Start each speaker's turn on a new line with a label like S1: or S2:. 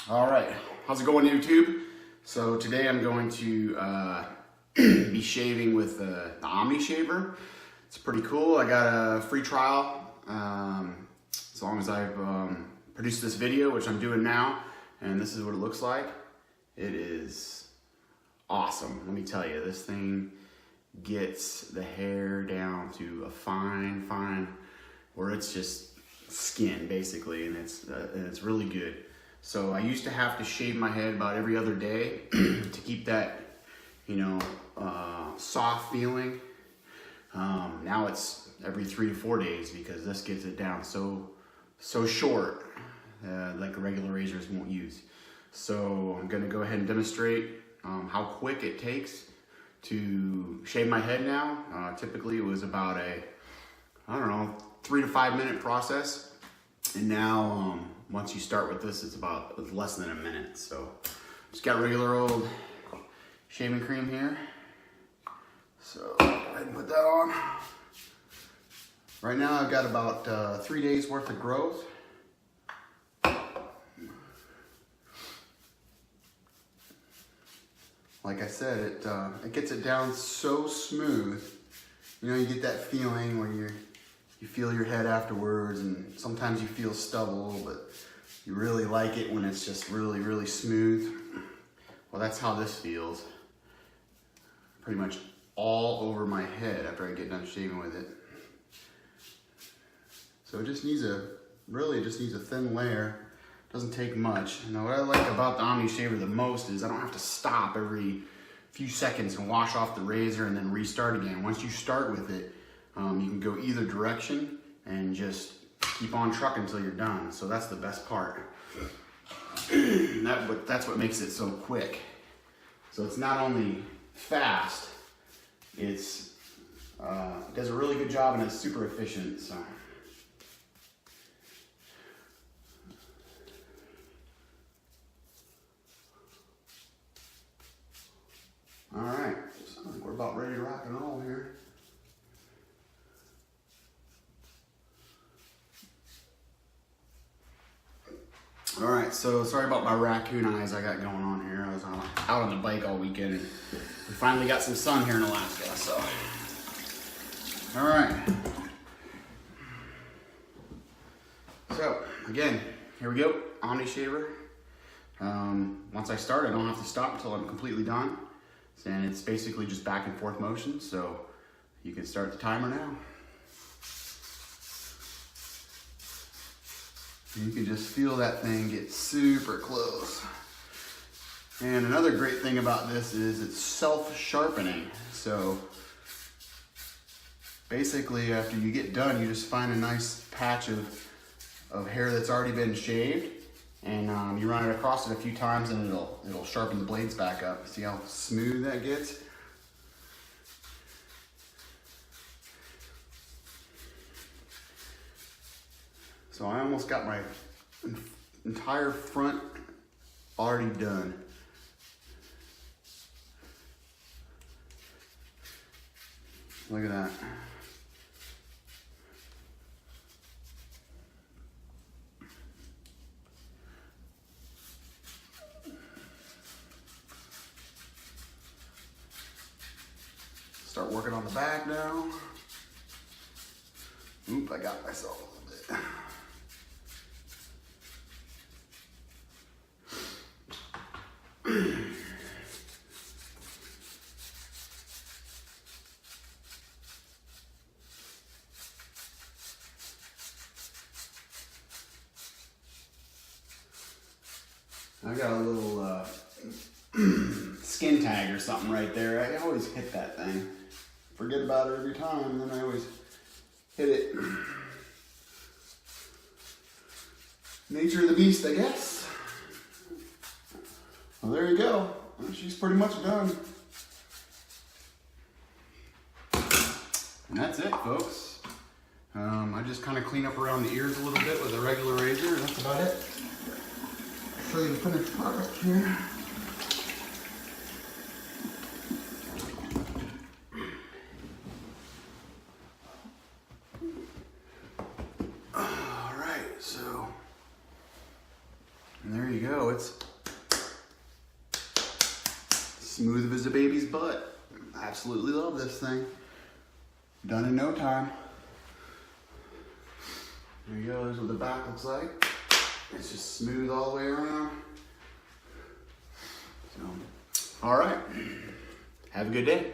S1: All right, how's it going, YouTube? So today I'm going to be shaving with the OmniShaver. It's pretty cool. I got a free trial as long as I've produced this video, which I'm doing now, and this is what it looks like. It is awesome. Let me tell you, this thing gets the hair down to a fine, where it's just skin basically, and it's really good. So I used to have to shave my head about every other day to keep that, soft feeling. Now it's every 3 to 4 days because this gets it down so short, like regular razors won't use. So I'm gonna go ahead and demonstrate how quick it takes to shave my head now. Typically it was about a, 3 to 5 minute process. And now, once you start with this, it's less than a minute. So just got regular old shaving cream here. So go ahead and put that on. Right now I've got about 3 days worth of growth. Like I said, it gets it down so smooth. You get that feeling where you feel your head afterwards, and sometimes you feel stubble, but you really like it when it's just really smooth. Well, that's how this feels. Pretty much all over my head after I get done shaving with it. So it just needs a thin layer. Doesn't take much. What I like about the OmniShaver the most is I don't have to stop every few seconds and wash off the razor and then restart again. Once you start with it, you can go either direction and just keep on trucking until you're done. So that's the best part. That's what makes it so quick. So it's not only fast, it does a really good job, and it's super efficient. So. All right, so I think we're about ready to rock and roll here. All right, so sorry about my raccoon eyes I got going on here. I was out on the bike all weekend, and we finally got some sun here in Alaska, so. All right. So, again, here we go, OmniShaver. Once I start, I don't have to stop until I'm completely done. And it's basically just back and forth motion, so you can start the timer now. You can just feel that thing get super close. And another great thing about this is it's self-sharpening. So basically after you get done, you just find a nice patch of hair that's already been shaved, and you run it across it a few times and it'll sharpen the blades back up. See how smooth that gets? So I almost got my entire front already done. Look at that. Start working on the back now. Oop, I got myself a little bit. I got a little skin tag or something right there. I always hit that thing. Forget about it every time, and then I always hit it. Nature of the beast, I guess. Well, there you go. She's pretty much done. And that's it, folks. I just kind of clean up around the ears a little bit with a regular razor, and that's about it. I'll show you the finished product here. All right, so there you go. you go. It's smooth as a baby's butt. Absolutely love this thing. Done in no time. There you go, there's what the back looks like. It's just smooth all the way around. So, all right, have a good day.